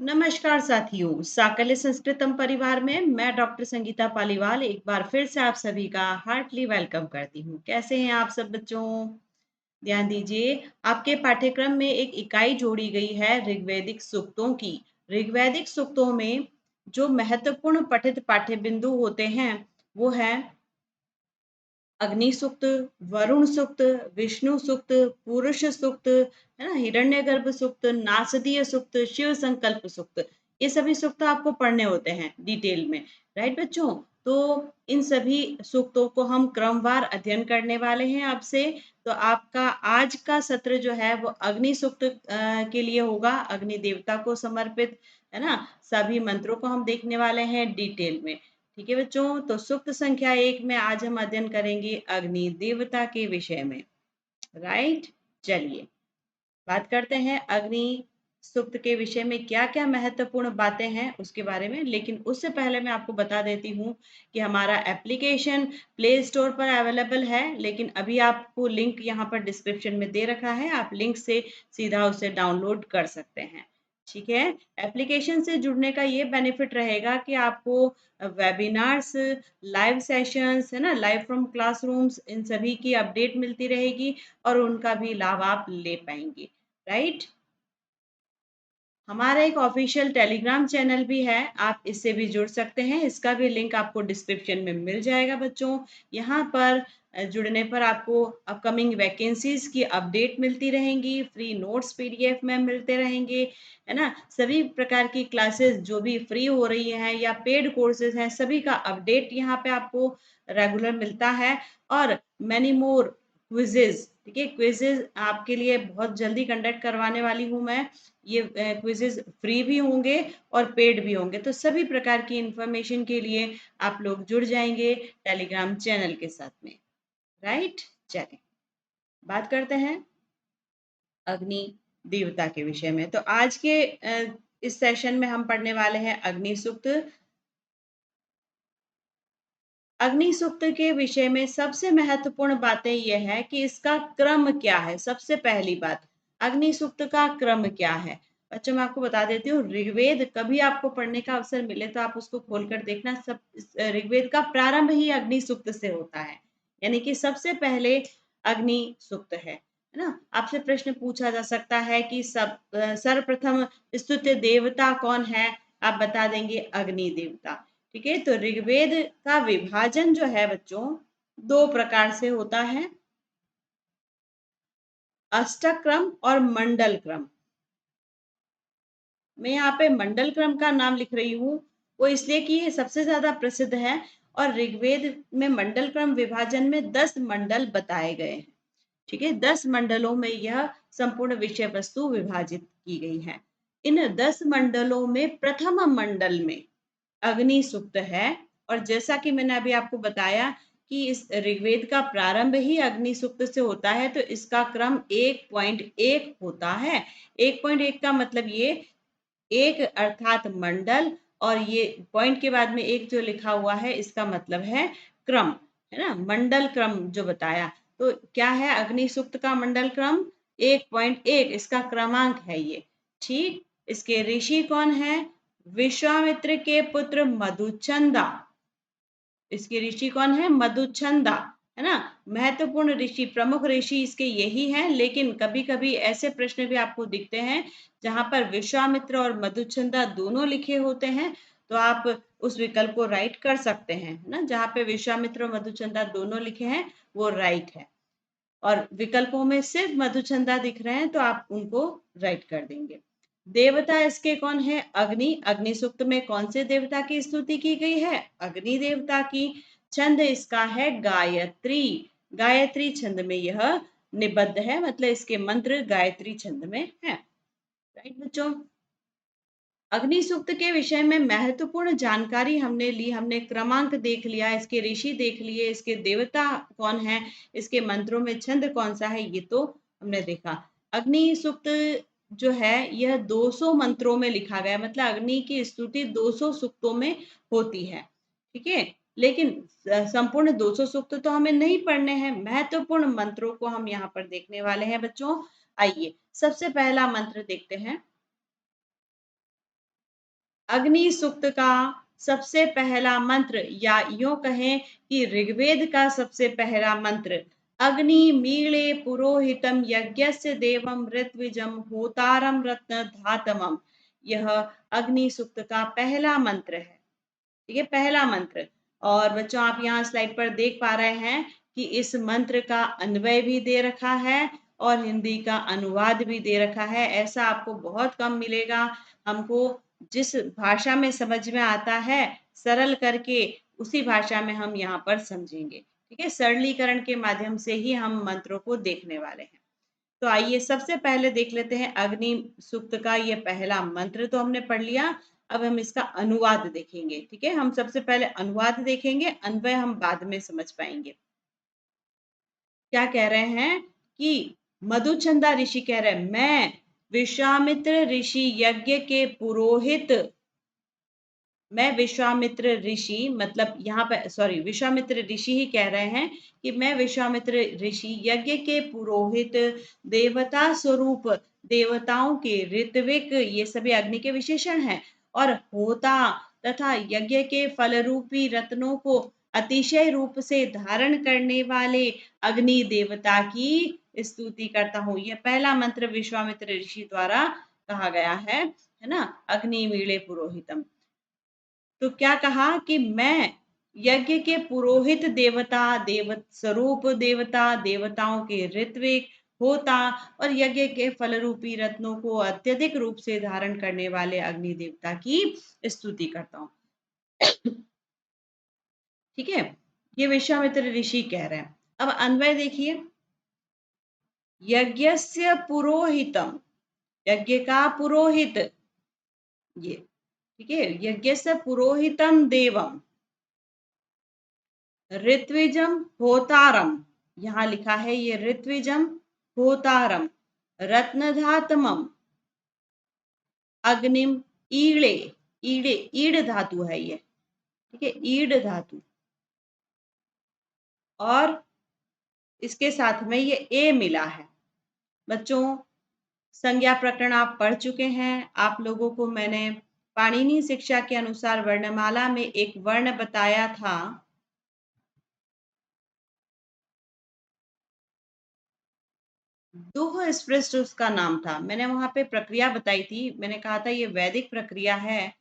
नमस्कार साथियों, साकल्य संस्कृतम परिवार में मैं डॉक्टर संगीता पालीवाल एक बार फिर से आप सभी का हार्टली वेलकम करती हूँ। कैसे हैं आप सब बच्चों? ध्यान दीजिए, आपके पाठ्यक्रम में एक इकाई जोड़ी गई है ऋग्वैदिक सूक्तों की। ऋग्वैदिक सूक्तों में जो महत्वपूर्ण पठित पाठ्य बिंदु होते हैं, वो है अग्नि सूक्त, वरुण सूक्त, विष्णु सूक्त, पुरुष सूक्त, है ना, हिरण्यगर्भ सूक्त, नासदीय सूक्त, शिव संकल्प सूक्त। ये सभी सूक्त आपको पढ़ने होते हैं डिटेल में, राइट बच्चों? तो इन सभी सूक्तों को हम क्रमवार अध्ययन करने वाले हैं आपसे। तो आपका आज का सत्र जो है वो अग्नि सूक्त के लिए होगा, अग्नि देवता को समर्पित, है ना। सभी मंत्रों को हम देखने वाले हैं डिटेल में। ठीक है बच्चों, तो सूक्त संख्या 1 में आज हम अध्ययन करेंगे अग्नि देवता के विषय में, राइट। चलिए बात करते हैं अग्नि सूक्त के विषय में क्या क्या महत्वपूर्ण बातें हैं उसके बारे में। लेकिन उससे पहले मैं आपको बता देती हूँ कि हमारा एप्लीकेशन प्ले स्टोर पर अवेलेबल है, लेकिन अभी आपको लिंक यहाँ पर डिस्क्रिप्शन में दे रखा है, आप लिंक से सीधा उसे डाउनलोड कर सकते हैं। ठीक है, एप्लीकेशन से जुड़ने का ये बेनिफिट रहेगा कि आपको वेबिनार्स, लाइव सेशंस, है ना, लाइव फ्रॉम क्लासरूम्स, इन सभी की अपडेट मिलती रहेगी और उनका भी लाभ आप ले पाएंगे, राइट। हमारा एक ऑफिशियल टेलीग्राम चैनल भी है, आप इससे भी जुड़ सकते हैं, इसका भी लिंक आपको डिस्क्रिप्शन में मिल जाएगा बच्चों। यहाँ पर जुड़ने पर आपको अपकमिंग वैकेंसीज की अपडेट मिलती रहेंगी, फ्री नोट्स पीडीएफ में मिलते रहेंगे, है ना। सभी प्रकार की क्लासेस जो भी फ्री हो रही हैं या पेड कोर्सेज हैं, सभी का अपडेट यहाँ पे आपको रेगुलर मिलता है। और मैनी मोर क्विजेज, ठीक है, क्विजेज आपके लिए बहुत जल्दी कंडक्ट करवाने वाली हूँ मैं। ये क्विजेज फ्री भी होंगे और पेड भी होंगे, तो सभी प्रकार की इंफॉर्मेशन के लिए आप लोग जुड़ जाएंगे टेलीग्राम चैनल के साथ में, राइट। चलिए बात करते हैं अग्नि देवता के विषय में। तो आज के इस सेशन में हम पढ़ने वाले हैं अग्नि सूक्त। अग्नि सूक्त के विषय में सबसे महत्वपूर्ण बातें यह है कि इसका क्रम क्या है। सबसे पहली बात, अग्नि सूक्त का क्रम क्या है। बच्चों मैं आपको बता देती हूँ, ऋग्वेद कभी आपको पढ़ने का अवसर मिले तो आप उसको खोलकर देखना। सब ऋग्वेद का प्रारंभ ही अग्नि सूक्त से होता है, यानी कि सबसे पहले अग्नि सूक्त है ना। आपसे प्रश्न पूछा जा सकता है कि सर्वप्रथम स्तुत्य देवता कौन है, आप बता देंगे अग्नि देवता। ठीक है, तो ऋग्वेद का विभाजन जो है बच्चों दो प्रकार से होता है, अष्टक क्रम और मंडल क्रम। मैं यहाँ पे मंडल क्रम का नाम लिख रही हूँ, वो इसलिए कि ये सबसे ज्यादा प्रसिद्ध है। और ऋग्वेद में मंडल क्रम विभाजन में 10 मंडल बताए गए हैं। ठीक है, 10 मंडलों में यह संपूर्ण विषय वस्तु विभाजित की गई है। इन 10 मंडलों में प्रथम मंडल में अग्नि सूक्त है। और जैसा कि मैंने अभी आपको बताया कि इस ऋग्वेद का प्रारंभ ही अग्नि सूक्त से होता है, तो इसका क्रम 1.1 होता है। 1.1 का मतलब ये एक अर्थात मंडल, और ये पॉइंट के बाद में एक जो लिखा हुआ है इसका मतलब है क्रम, है ना, मंडल क्रम जो बताया। तो क्या है अग्नि सूक्त का मंडल क्रम? 1.1 इसका क्रमांक है ये। ठीक, इसके ऋषि कौन है? विश्वामित्र के पुत्र मधुचंदा। इसके ऋषि कौन है? मधुचंदा, है ना। महत्वपूर्ण ऋषि, प्रमुख ऋषि इसके यही हैं। लेकिन कभी कभी ऐसे प्रश्न भी आपको दिखते हैं जहां पर विश्वामित्र और मधुचंदा दोनों लिखे होते हैं, तो आप उस विकल्प को राइट कर सकते हैं, है ना। जहां पे विश्वामित्र और मधुचंदा दोनों लिखे हैं वो राइट है, और विकल्पों में सिर्फ मधुचंदा दिख रहे हैं तो आप उनको राइट कर देंगे। देवता इसके कौन है? अग्नि। अग्नि सूक्त में कौन से देवता की स्तुति की गई है? अग्नि देवता की। छंद इसका है गायत्री। गायत्री छंद में यह निबद्ध है, मतलब इसके मंत्र गायत्री छंद में है, राइट बच्चों। अग्नि सूक्त के विषय में महत्वपूर्ण जानकारी हमने ली, हमने क्रमांक देख लिया, इसके ऋषि देख लिए, इसके देवता कौन है, इसके मंत्रों में छंद कौन सा है, ये तो हमने देखा। अग्नि सूक्त जो है यह 200 मंत्रों में लिखा गया, मतलब अग्नि की स्तुति 200 सूक्तों में होती है। ठीक है, लेकिन संपूर्ण 200 सूक्त तो हमें नहीं पढ़ने हैं, महत्वपूर्ण मंत्रों को हम यहाँ पर देखने वाले हैं बच्चों। आइए सबसे पहला मंत्र देखते हैं। अग्नि सूक्त का सबसे पहला मंत्र, या यूं कहें कि ऋग्वेद का सबसे पहला मंत्र, अग्नि मीले पुरोहितम यज्ञस्य देवम ऋत्विजम होतारम रत्न धातमम, यह अग्नि सूक्त का पहला मंत्र है। ठीक है, पहला मंत्र। और बच्चों आप यहाँ स्लाइड पर देख पा रहे हैं कि इस मंत्र का अन्वय भी दे रखा है और हिंदी का अनुवाद भी दे रखा है। ऐसा आपको बहुत कम मिलेगा। हमको जिस भाषा में समझ में आता है सरल करके उसी भाषा में हम यहाँ पर समझेंगे। ठीक है, सरलीकरण के माध्यम से ही हम मंत्रों को देखने वाले हैं। तो आइए सबसे पहले देख लेते हैं अग्नि सूक्त का ये पहला मंत्र तो हमने पढ़ लिया। अब हम इसका अनुवाद देखेंगे। ठीक है, हम सबसे पहले अनुवाद देखेंगे, अन्वय हम बाद में समझ पाएंगे। क्या कह रहे हैं कि मधुचंदा ऋषि कह रहे हैं, मैं विश्वामित्र ऋषि यज्ञ के पुरोहित, मैं विश्वामित्र ऋषि, मतलब यहाँ पे सॉरी विश्वामित्र ऋषि ही कह रहे हैं कि मैं विश्वामित्र ऋषि यज्ञ के पुरोहित, देवता स्वरूप, देवताओं के ऋत्विक, ये सभी अग्नि के विशेषण हैं, और होता तथा यज्ञ के फल रूपी रत्नों को अतिशय रूप से धारण करने वाले अग्नि देवता की स्तुति करता हूँ। यह पहला मंत्र विश्वामित्र ऋषि द्वारा कहा गया है ना, अग्नि मीले पुरोहितम। तो क्या कहा कि मैं यज्ञ के पुरोहित देवता, देव स्वरूप देवता, देवताओं के ऋत्विक होता और यज्ञ के फल रूपी रत्नों को अत्यधिक रूप से धारण करने वाले अग्नि देवता की स्तुति करता हूँ। ठीक है, ये विश्वामित्र ऋषि कह रहे हैं। अब अन्वय देखिए, यज्ञस्य पुरोहितम, यज्ञ का पुरोहित, ये ठीक है, यज्ञस्य पुरोहितम देवम ऋत्विजम होतारम, यहां लिखा है ये ऋत्विजम होतारम, रत्नधातमम अग्निम ईड़े, ईड़े ईड़ धातु है ये। ठीक है, ईड़ धातु, और इसके साथ में ये ए मिला है। बच्चों संज्ञा प्रकरण आप पढ़ चुके हैं। आप लोगों को मैंने पाणिनि शिक्षा के अनुसार वर्णमाला में एक वर्ण बताया था, दुह स्पृष्ट उसका नाम था। मैंने वहां पे प्रक्रिया बताई थी, मैंने कहा था ये वैदिक प्रक्रिया है।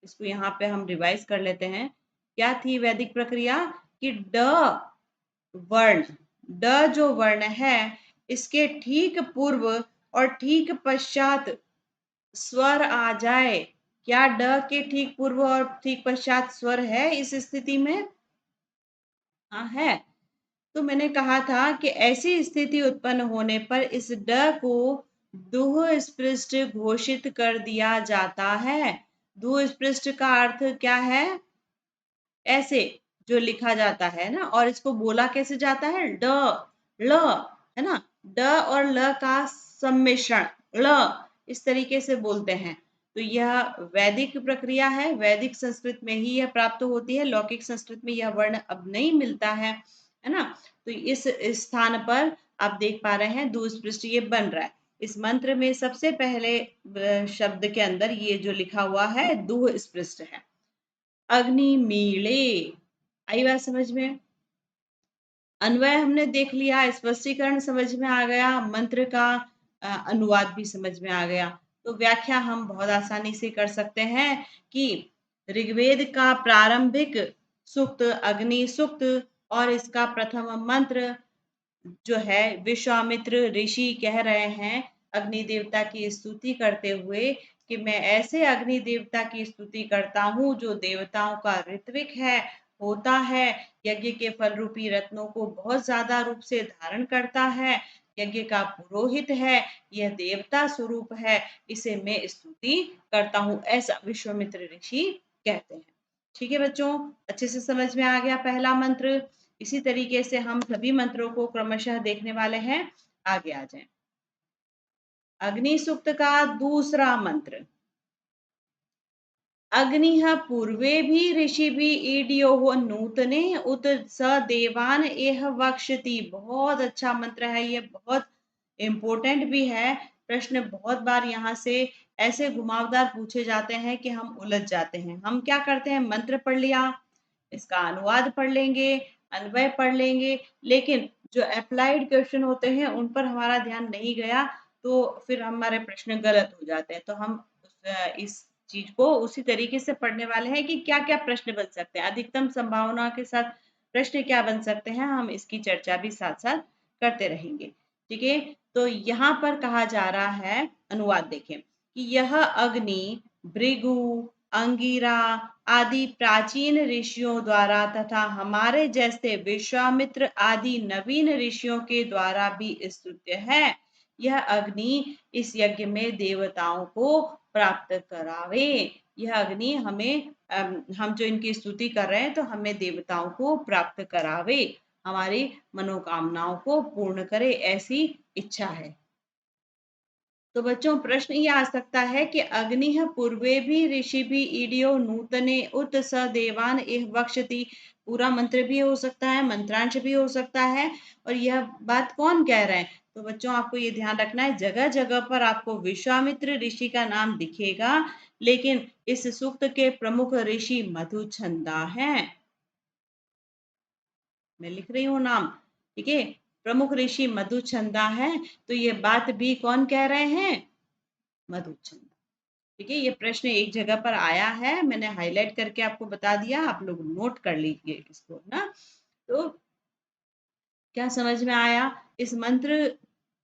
इसको यहाँ पे हम रिवाइज कर लेते हैं। क्या थी वैदिक प्रक्रिया कि ड वर्ण, ड जो वर्ण है इसके ठीक पूर्व और ठीक पश्चात स्वर आ जाए। क्या ड के ठीक पूर्व और ठीक पश्चात स्वर है इस स्थिति में? हाँ है। तो मैंने कहा था कि ऐसी स्थिति उत्पन्न होने पर इस ड को दुह स्पृष्ट घोषित कर दिया जाता है। दुह स्पृष्ट का अर्थ क्या है? ऐसे जो लिखा जाता है ना, और इसको बोला कैसे जाता है? ड ल, है ना, ड और ल का सम्मिश्रण ल, इस तरीके से बोलते हैं। तो यह वैदिक प्रक्रिया है, वैदिक संस्कृत में ही यह प्राप्त होती है। लौकिक संस्कृत में यह वर्ण अब नहीं मिलता है ना। तो इस स्थान पर आप देख पा रहे हैं दुस्पृष्ट ये बन रहा है। इस मंत्र में सबसे पहले शब्द के अंदर ये जो लिखा हुआ है दुह स्पृष्ट है। अग्नि मीले, आई बात समझ में? अन्वय हमने देख लिया, स्पष्टीकरण समझ में आ गया, मंत्र का अनुवाद भी समझ में आ गया। तो व्याख्या हम बहुत आसानी से कर सकते हैं कि ऋग्वेद का प्रारंभिक सूक्त अग्नि सूक्त और इसका प्रथम मंत्र जो है विश्वामित्र ऋषि कह रहे हैं अग्नि देवता की स्तुति करते हुए कि मैं ऐसे अग्नि देवता की स्तुति करता हूँ जो देवताओं का ऋत्विक है, होता है, यज्ञ के फल रूपी रत्नों को बहुत ज्यादा रूप से धारण करता है, यज्ञ का पुरोहित है, यह देवता स्वरूप है, इसे मैं स्तुति करता हूँ, ऐसा विश्वामित्र ऋषि कहते हैं। ठीक है बच्चों, अच्छे से समझ में आ गया पहला मंत्र। इसी तरीके से हम सभी मंत्रों को क्रमशः देखने वाले हैं। आगे आ जाएं। अग्नि सूक्त का दूसरा मंत्र, अग्निः पूर्वे भी ऋषि भी ईड्यो नूतने उत स देवान एह वक्षति। बहुत अच्छा मंत्र है ये, बहुत इम्पोर्टेंट भी है। प्रश्न बहुत बार यहाँ से ऐसे घुमावदार पूछे जाते हैं कि हम उलझ जाते हैं। हम क्या करते हैं, मंत्र पढ़ लिया, इसका अनुवाद पढ़ लेंगे, अन्वय पढ़ लेंगे, लेकिन जो अप्लाइड क्वेश्चन होते हैं उन पर हमारा ध्यान नहीं गया, तो फिर हमारे प्रश्न गलत हो जाते हैं। तो हम इस चीज को उसी तरीके से पढ़ने वाले हैं कि क्या क्या प्रश्न बन सकते हैं, अधिकतम संभावना के साथ प्रश्न क्या बन सकते हैं, हम इसकी चर्चा भी साथ साथ करते रहेंगे। ठीक है, तो यहाँ पर कहा जा रहा है, अनुवाद देखें कि यह अग्नि भृगु, अंगिरा आदि प्राचीन ऋषियों द्वारा तथा हमारे जैसे विश्वामित्र आदि नवीन ऋषियों के द्वारा भी स्तुत्य है। यह अग्नि इस यज्ञ में देवताओं को प्राप्त करावे। यह अग्नि हमें हम जो इनकी स्तुति कर रहे हैं तो हमें देवताओं को प्राप्त करावे, हमारी मनोकामनाओं को पूर्ण करे, ऐसी इच्छा है। तो बच्चों प्रश्न ये आ सकता है कि अग्निः पूर्वे भी ऋषि भी ईडियो नूतने उत स देवान इह वक्षति, पूरा मंत्र भी हो सकता है, मंत्रांश भी हो सकता है, और यह बात कौन कह रहे हैं। तो बच्चों आपको ये ध्यान रखना है, जगह जगह पर आपको विश्वामित्र ऋषि का नाम दिखेगा, लेकिन इस सूक्त के प्रमुख ऋषि मधुचंदा हैं। मैं लिख रही हूँ नाम, ठीक है, प्रमुख ऋषि मधुचंदा है। तो ये बात भी कौन कह रहे हैं, मधुचंदा। ठीक है, ये प्रश्न एक जगह पर आया है, मैंने हाईलाइट करके आपको बता दिया, आप लोग नोट कर लीजिए इसको ना। तो क्या समझ में आया, इस मंत्र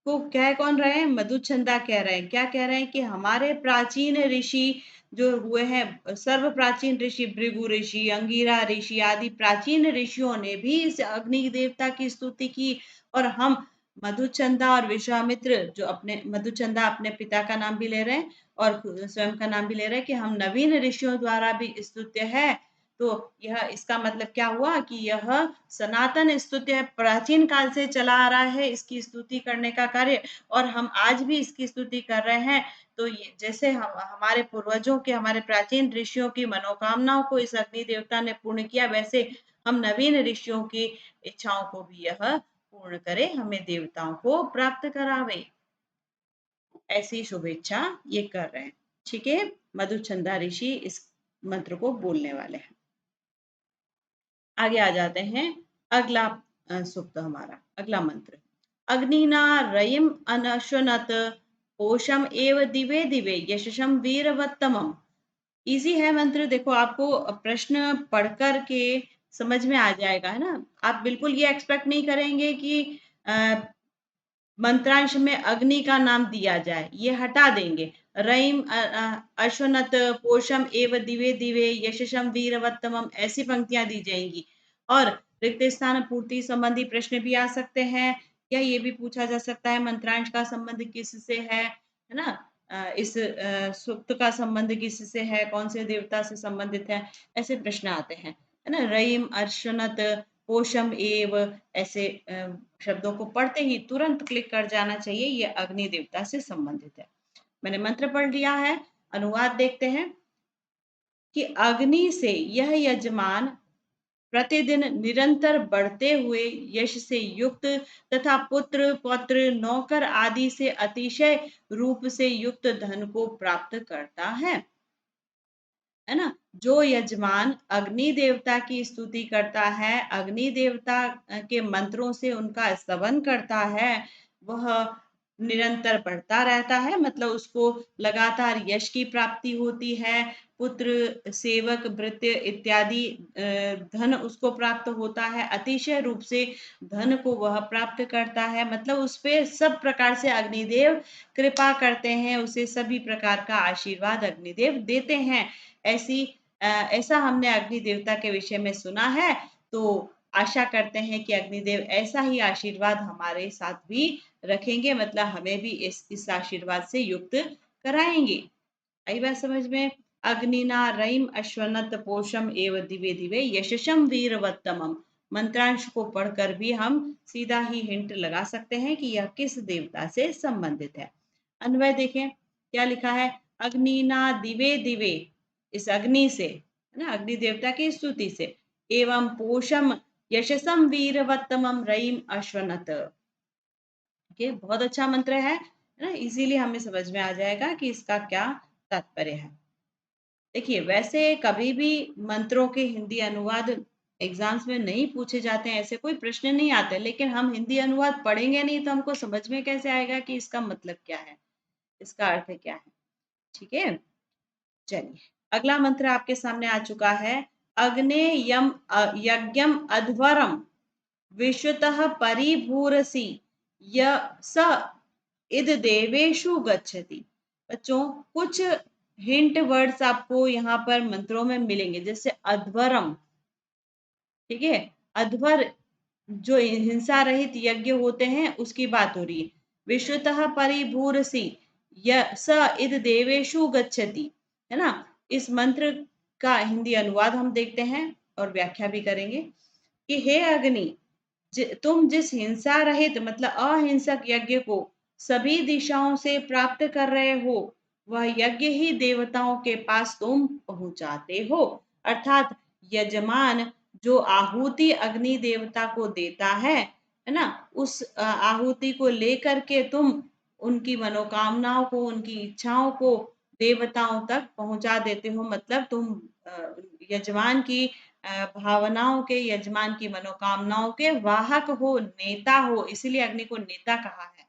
को कह कौन रहे हैं, मधुचंदा कह रहे हैं। क्या कह रहे हैं कि हमारे प्राचीन ऋषि जो हुए हैं, सर्व प्राचीन ऋषि भृगु ऋषि, अंगिरा ऋषि आदि प्राचीन ऋषियों ने भी इस अग्नि देवता की स्तुति की, और हम मधुचंदा और विश्वामित्र, जो अपने मधुचंदा अपने पिता का नाम भी ले रहे हैं और स्वयं का नाम भी ले रहे हैं कि हम नवीन ऋषियों द्वारा भी स्तुत्य है। तो यह इसका मतलब क्या हुआ कि यह सनातन स्तुति है, प्राचीन काल से चला आ रहा है इसकी स्तुति करने का कार्य, और हम आज भी इसकी स्तुति कर रहे हैं। तो ये जैसे हम हमारे पूर्वजों के, हमारे प्राचीन ऋषियों की मनोकामनाओं को इस अग्नि देवता ने पूर्ण किया, वैसे हम नवीन ऋषियों की इच्छाओं को भी यह पूर्ण करे, हमें देवताओं को प्राप्त करावे, ऐसी शुभेच्छा ये कर रहे हैं। ठीक है, मधुचंदा ऋषि इस मंत्र को बोलने वाले हैं। आगे आ जाते हैं, अगला सूक्त हमारा, अगला मंत्र, अग्निना रयिम अनशनत पोषम एव दिवे दिवे यशसम वीरवत्तमम। इजी है मंत्र, देखो आपको प्रश्न पढ़ कर के समझ में आ जाएगा, है ना। आप बिल्कुल ये एक्सपेक्ट नहीं करेंगे कि मंत्रांश में अग्नि का नाम दिया जाए, ये हटा देंगे। रईम अश्वनत पोषम एव दिवे दिवे यशसम वीरवत्तमम, ऐसी पंक्तियां दी जाएंगी। और रिक्त स्थान पूर्ति संबंधी प्रश्न भी आ सकते हैं, या ये भी पूछा जा सकता है मंत्रांश का संबंध किससे है ना, इस सूक्त का संबंध किससे है, कौन से देवता से संबंधित है, ऐसे प्रश्न आते हैं, है ना। रईम अर्शनत पोषम एव, ऐसे शब्दों को पढ़ते ही तुरंत क्लिक कर जाना चाहिए, ये अग्नि देवता से संबंधित है। मैंने मंत्र पढ़ लिया है, अनुवाद देखते हैं कि अग्नि से यह यजमान प्रतिदिन निरंतर बढ़ते हुए यश से युक्त तथा पुत्र पौत्र नौकर आदि से अतिशय रूप से युक्त धन को प्राप्त करता है ना। जो यजमान अग्नि देवता की स्तुति करता है, अग्नि देवता के मंत्रों से उनका स्तवन करता है, वह निरंतर बढ़ता रहता है, मतलब उसको लगातार यश की प्राप्ति होती है, पुत्र सेवक भृत्य इत्यादि धन उसको प्राप्त होता है, अतिशय रूप से धन को वह प्राप्त करता है, मतलब उस पे सब प्रकार से अग्निदेव कृपा करते हैं, उसे सभी प्रकार का आशीर्वाद अग्निदेव देते हैं। ऐसा हमने अग्नि देवता के विषय में सुना है, तो आशा करते हैं कि अग्निदेव ऐसा ही आशीर्वाद हमारे साथ भी रखेंगे, मतलब हमें भी इस आशीर्वाद से युक्त कराएंगे। आई बात समझ में। अग्निना रईम अश्वनत पोषम एव दिवे दिवे यशसम वीरवत्तमम, मंत्रांश को पढ़कर भी हम सीधा ही हिंट लगा सकते हैं कि यह किस देवता से संबंधित है। अन्वय देखें क्या लिखा है, अग्निना दिवे दिवे, इस अग्नि से, है ना, अग्नि देवता की स्तुति से, एवं पोषम यशसम वीरवत्तमम रईम अश्वनत। बहुत अच्छा मंत्र है ना, इजीली हमें समझ में आ जाएगा कि इसका क्या तात्पर्य है। देखिए, वैसे कभी भी मंत्रों के हिंदी अनुवाद एग्जाम्स में नहीं पूछे जाते हैं, ऐसे कोई प्रश्न नहीं आते, लेकिन हम हिंदी अनुवाद पढ़ेंगे नहीं तो हमको समझ में कैसे आएगा कि इसका मतलब क्या है, इसका अर्थ क्या है। ठीक है, चलिए अगला मंत्र आपके सामने आ चुका है। अग्ने यम यज्ञम अध्वरम विश्वतः परिभूरसि य स इद देवेशु गच्छति। बच्चों, कुछ हिंट वर्ड्स आपको यहाँ पर मंत्रों में मिलेंगे, जैसे अध्वरम। ठीक है, अध्वर जो हिंसा रहित यज्ञ होते हैं उसकी बात हो रही है। विश्वतः परिभूरसि य स इद देवेशु गच्छति, है ना। इस मंत्र का हिंदी अनुवाद हम देखते हैं और व्याख्या भी करेंगे कि हे अग्नि, तुम जिस हिंसा रहित मतलब अहिंसक यज्ञ को सभी दिशाओं से प्राप्त कर रहे हो, वह यज्ञ ही देवताओं के पास तुम पहुंचाते हो। अर्थात यजमान जो आहुति अग्नि देवता को देता है ना, उस आहुति को लेकर के तुम उनकी मनोकामनाओं को, उनकी इच्छाओं को देवताओं तक पहुंचा देते हो। मतलब तुम यजमान की भावनाओं के, यजमान की मनोकामनाओं के वाहक हो, नेता हो, इसीलिए अग्नि को नेता कहा है।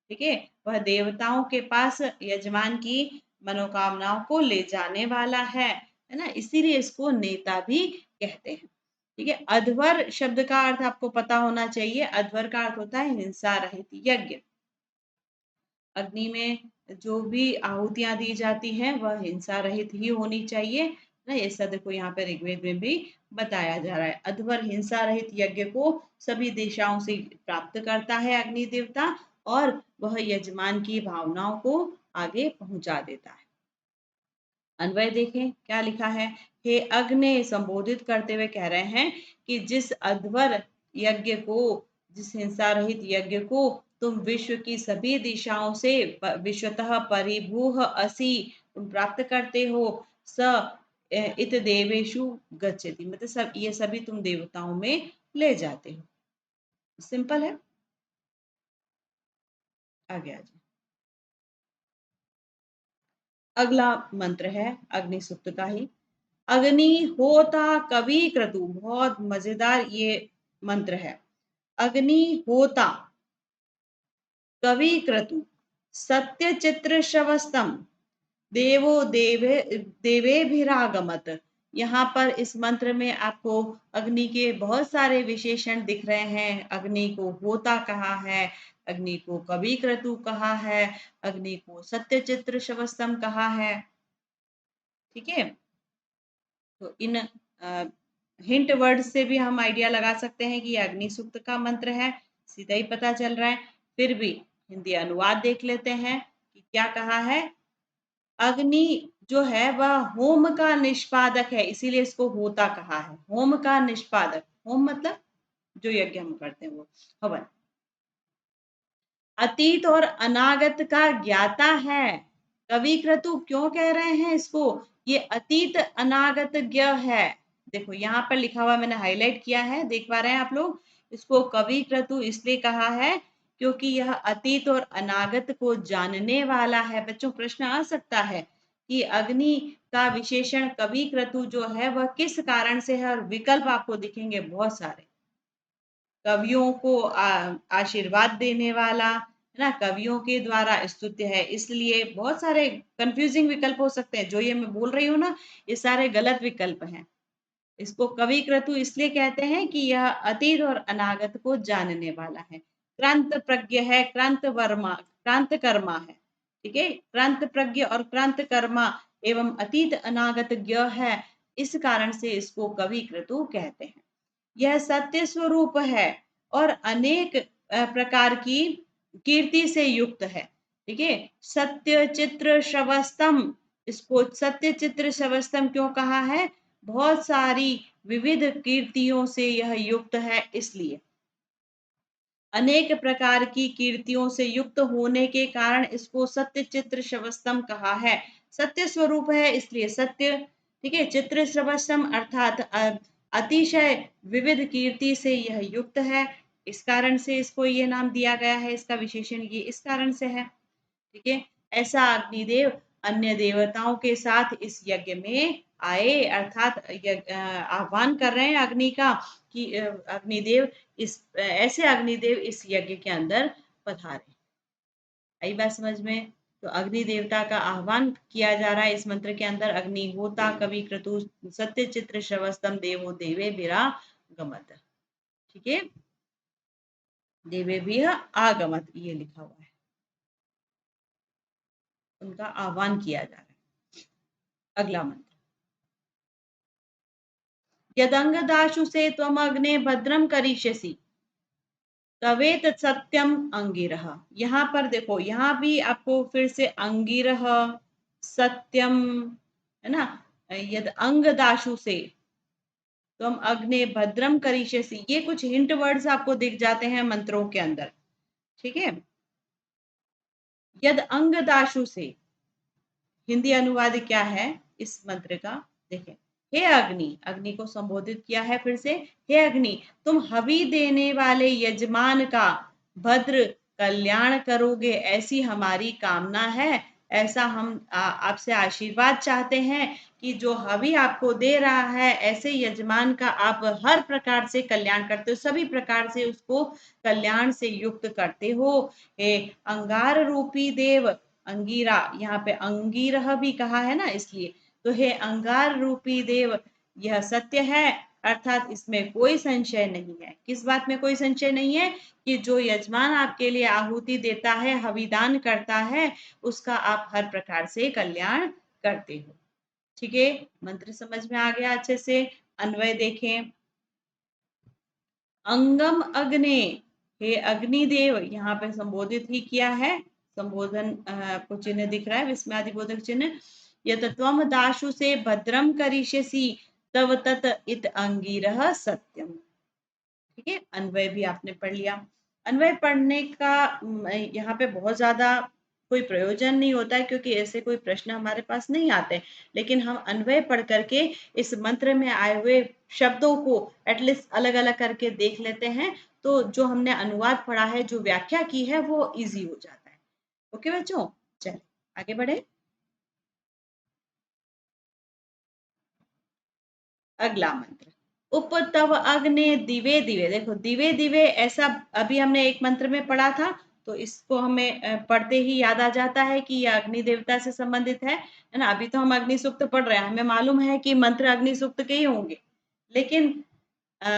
ठीक है, वह देवताओं के पास यजमान की मनोकामनाओं को ले जाने वाला है ना, इसीलिए इसको नेता भी कहते हैं। ठीक है, अध्वर शब्द का अर्थ आपको पता होना चाहिए। अध्वर का अर्थ होता है हिंसा रहित यज्ञ। अग्नि में जो भी आहुतियां दी जाती हैं वह हिंसा रहित ही होनी चाहिए ना, ये सब देखो यहाँ पे ऋग्वेद में भी बताया जा रहा है। अध्वर हिंसा रहित यज्ञ को सभी दिशाओं से प्राप्त करता है अग्नि देवता, और वह यजमान की भावनाओं को आगे पहुंचा देता है। अन्वय देखें क्या लिखा है। हे अग्नि, संबोधित करते हुए कह रहे हैं कि जिस अध्वर यज्ञ को, जिस हिंसा रहित यज्ञ को तुम विश्व की सभी दिशाओं से विश्वतः परिभूह असि तुम प्राप्त करते हो, स इत देवेशु गच्छति, मतलब सब ये सभी तुम देवताओं में ले जाते हो। सिंपल है। आगे आ जाए। अगला मंत्र है अग्नि सूक्त का ही। अग्नि होता कवि क्रतु, बहुत मजेदार ये मंत्र है। अग्नि होता कवि क्रतु सत्य चित्र शवस्तम देवो देवे देवेभिरागमत। यहाँ पर इस मंत्र में आपको अग्नि के बहुत सारे विशेषण दिख रहे हैं। अग्नि को होता कहा है, अग्नि को कवि क्रतु कहा है, अग्नि को सत्य चित्र शवस्तम कहा है। ठीक है, तो इन हिंट वर्ड से भी हम आइडिया लगा सकते हैं कि ये अग्नि सूक्त का मंत्र है, सीधा ही पता चल रहा है। फिर भी हिंदी अनुवाद देख लेते हैं कि क्या कहा है। अग्नि जो है वह होम का निष्पादक है, इसीलिए इसको होता कहा है। होम का निष्पादक, होम मतलब जो यज्ञ हम करते हैं वो हवन। अतीत और अनागत का ज्ञाता है। कवि क्रतु क्यों कह रहे हैं इसको, ये अतीत अनागत ज्ञ है। देखो यहाँ पर लिखा हुआ मैंने हाईलाइट किया है, देख पा रहे हैं आप लोग। इसको कवि क्रतु इसलिए कहा है क्योंकि यह अतीत और अनागत को जानने वाला है। बच्चों, प्रश्न आ सकता है कि अग्नि का विशेषण कवि क्रतु जो है वह किस कारण से है, और विकल्प आपको दिखेंगे बहुत सारे। कवियों को आशीर्वाद देने वाला है ना, कवियों के द्वारा स्तुत्य है, इसलिए बहुत सारे कंफ्यूजिंग विकल्प हो सकते हैं। जो ये मैं बोल रही हूँ ना, ये सारे गलत विकल्प हैं। इसको कवि क्रतु इसलिए कहते हैं कि यह अतीत और अनागत को जानने वाला है। क्रांत प्रज्ञ है, क्रांत वर्मा, क्रांत कर्मा है। ठीक है, क्रांत प्रज्ञ और क्रांत कर्मा एवं अतीत अनागत ज्ञ है, इस कारण से इसको कवि क्रतु कहते हैं। यह सत्य स्वरूप है और अनेक प्रकार की कीर्ति से युक्त है। ठीक है, सत्य चित्र शवस्तम, इसको सत्य चित्र शवस्तम क्यों कहा है, बहुत सारी विविध कीर्तियों से यह युक्त है, इसलिए अनेक प्रकार की कीर्तियों से युक्त होने के कारण इसको सत्य चित्र शवस्तम कहा है। सत्य स्वरूप है इसलिए सत्य। ठीक है, चित्र शवस्तम अर्थात अतिशय विविध कीर्ति से यह युक्त है, इस कारण से इसको ये नाम दिया गया है। इसका विशेषण ये इस कारण से है। ठीक है, ऐसा अग्निदेव अन्य देवताओं के साथ इस यज्ञ में आए, अर्थात आह्वान कर रहे हैं अग्नि का कि अग्निदेव इस ऐसे अग्निदेव इस यज्ञ के अंदर पधारे। आई बात समझ में? तो अग्नि देवता का आह्वान किया जा रहा है इस मंत्र के अंदर। अग्नि होता कवि क्रतु सत्य चित्र श्रवस्तम देवो देवे बिरा गमत। ठीक है, देवे भी आगमत ये लिखा हुआ है, उनका आह्वान किया जा रहा है। अगला मंत्र, यदंगदाशु से त्वम अग्ने भद्रम करिष्यसि तवेत सत्यम अंगिरह। यहाँ पर देखो, यहाँ भी आपको फिर से अंगिरह सत्यम है ना, यद अंगदाशु से तुम अग्ने भद्रम करिष्यसि, ये कुछ हिंट वर्ड्स आपको दिख जाते हैं मंत्रों के अंदर। ठीक है, यद अंगदाशु से हिंदी अनुवाद क्या है इस मंत्र का, देखें। हे अग्नि, अग्नि को संबोधित किया है फिर से, हे अग्नि तुम हवि देने वाले यजमान का भद्र कल्याण करोगे ऐसी हमारी कामना है। ऐसा हम आपसे आशीर्वाद चाहते हैं कि जो हवि आपको दे रहा है ऐसे यजमान का आप हर प्रकार से कल्याण करते हो, सभी प्रकार से उसको कल्याण से युक्त करते हो। हे अंगार रूपी देव, अंगीरा, यहाँ पे अंगीरह भी कहा है ना इसलिए, तो हे अंगार रूपी देव यह सत्य है, अर्थात इसमें कोई संशय नहीं है। किस बात में कोई संशय नहीं है? कि जो यजमान आपके लिए आहुति देता है, हविदान करता है, उसका आप हर प्रकार से कल्याण करते हो। ठीक है, मंत्र समझ में आ गया अच्छे से? अन्वय देखें, अंगम अग्ने, हे अग्निदेव, यहाँ पे संबोधित ही किया है, संबोधन आपको चिन्ह दिख रहा है, विस्मयादिबोधक चिन्ह। यत त्वम दाशु से भद्रम करिष्यसि तव तत इत अंगिरह सत्यम। ठीक है, अन्वय भी आपने पढ़ लिया। अन्वय पढ़ने का यहाँ पे बहुत ज्यादा कोई प्रयोजन नहीं होता है, क्योंकि ऐसे कोई प्रश्न हमारे पास नहीं आते, लेकिन हम अन्वय पढ़ करके इस मंत्र में आए हुए शब्दों को एटलीस्ट अलग अलग करके देख लेते हैं, तो जो हमने अनुवाद पढ़ा है, जो व्याख्या की है, वो इजी हो जाता है। ओके बच्चों, चलिए आगे बढ़े। अगला मंत्र, उप तव अग्ने दिवे दिवे। देखो दिवे दिवे ऐसा अभी हमने एक मंत्र में पढ़ा था, तो इसको हमें पढ़ते ही याद आ जाता है कि यह अग्नि देवता से संबंधित है ना। अभी तो हम अग्नि सूक्त पढ़ रहे हैं, हमें मालूम है कि मंत्र अग्नि सूक्त के ही होंगे, लेकिन अ,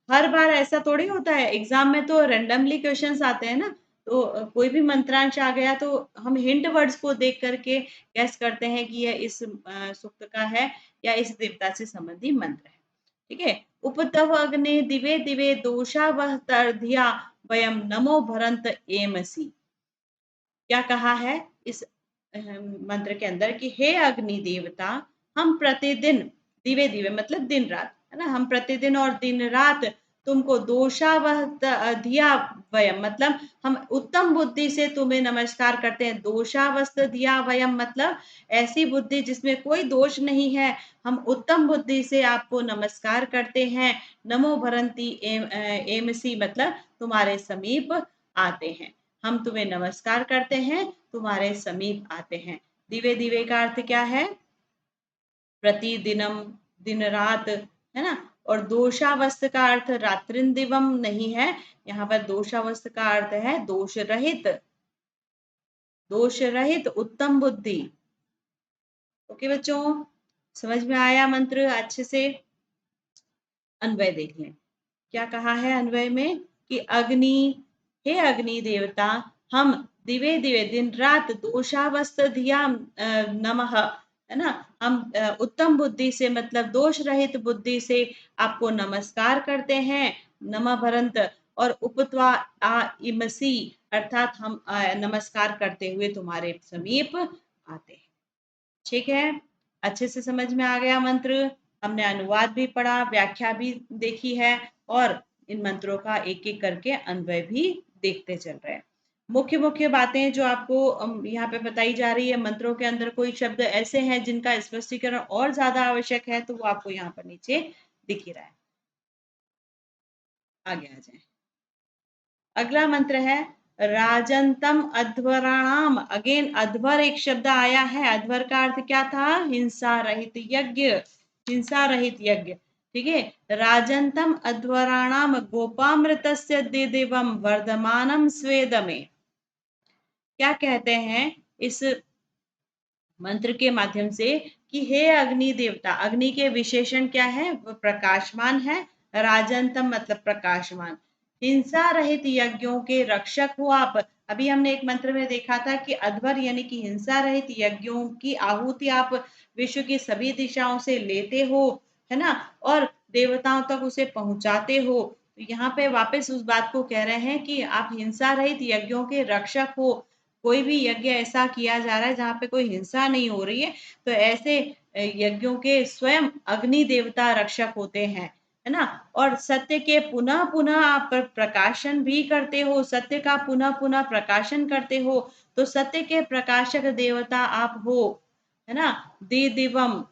हर बार ऐसा थोड़ी होता है। एग्जाम में तो रेंडमली क्वेश्चंस आते हैं ना, तो कोई भी मंत्रांश आ गया तो हम हिंट वर्ड्स को देख करके गैस करते हैं कि यह इस सूक्त का है या इस देवता से संबंधी मंत्र है। ठीक है, उपतव अग्ने दिवे दिवे दोषा वह तरधिया वयम नमो भरंत एमसी। क्या कहा है इस मंत्र के अंदर कि हे अग्नि देवता, हम प्रतिदिन, दिवे दिवे मतलब दिन रात है ना, हम प्रतिदिन और दिन रात तुमको दोषावह धिया वयम मतलब हम उत्तम बुद्धि से तुम्हें नमस्कार करते हैं। दोषावस्त धिया वयम मतलब ऐसी बुद्धि जिसमें कोई दोष नहीं है, हम उत्तम बुद्धि से आपको नमस्कार करते हैं। नमो भरंती एमसी मतलब तुम्हारे समीप आते हैं, हम तुम्हें नमस्कार करते हैं, तुम्हारे समीप आते हैं। दिवे दिवे का अर्थ क्या है? प्रतिदिनम, दिन रात है ना। और दोषावस्थ का अर्थ रात्रिन दिवम नहीं है, यहाँ पर दोषावस्थ का अर्थ है दोष रहित, दोष रहित उत्तम बुद्धि। ओके बच्चों, समझ में आया मंत्र अच्छे से? अन्वय देख लें, क्या कहा है अन्वय में कि अग्नि, हे अग्नि देवता, हम दिवे दिवे दिन रात दोषावस्थ धिया नमः है ना, हम उत्तम बुद्धि से मतलब दोष रहित बुद्धि से आपको नमस्कार करते हैं। नमः भरंत और उपत्वा आ इमसी अर्थात हम नमस्कार करते हुए तुम्हारे समीप आते हैं। ठीक है, अच्छे से समझ में आ गया मंत्र? हमने अनुवाद भी पढ़ा, व्याख्या भी देखी है, और इन मंत्रों का एक एक करके अन्वय भी देखते चल रहे हैं। मुख्य मुख्य बातें जो आपको यहाँ पे बताई जा रही है, मंत्रों के अंदर कोई शब्द ऐसे हैं जिनका स्पष्टीकरण और ज्यादा आवश्यक है, तो वो आपको यहाँ पर नीचे दिख ही रहा है। आगे आ जाए, अगला मंत्र है राजंतम अध्वराणाम, अगेन अध्वर एक शब्द आया है। अध्वर का अर्थ क्या था? हिंसा रहित यज्ञ, हिंसा रहित यज्ञ। ठीक है, राजंतम अध्वराणाम गोपामृतस्य देदेवम वर्धमानम स्वेदमे। क्या कहते हैं इस मंत्र के माध्यम से कि हे अग्नि देवता, अग्नि के विशेषण क्या है? वो प्रकाशमान है। राजंतम मतलब प्रकाशमान, हिंसा रहित यज्ञों के रक्षक हो आप। अभी हमने एक मंत्र में देखा था कि अध्वर यानी कि हिंसा रहित यज्ञों की आहुति आप विश्व की सभी दिशाओं से लेते हो, है ना, और देवताओं तक उसे पहुंचाते हो। तो यहाँ पे वापस उस बात को कह रहे हैं कि आप हिंसा रहित यज्ञों के रक्षक हो। कोई भी यज्ञ ऐसा किया जा रहा है जहाँ पे कोई हिंसा नहीं हो रही है, तो ऐसे यज्ञों के स्वयं अग्नि देवता रक्षक होते हैं, है ना। और सत्य के पुनः पुनः आप प्रकाशन भी करते हो, सत्य का पुनः पुनः प्रकाशन करते हो, तो सत्य के प्रकाशक देवता आप हो, है ना। दे दिवम,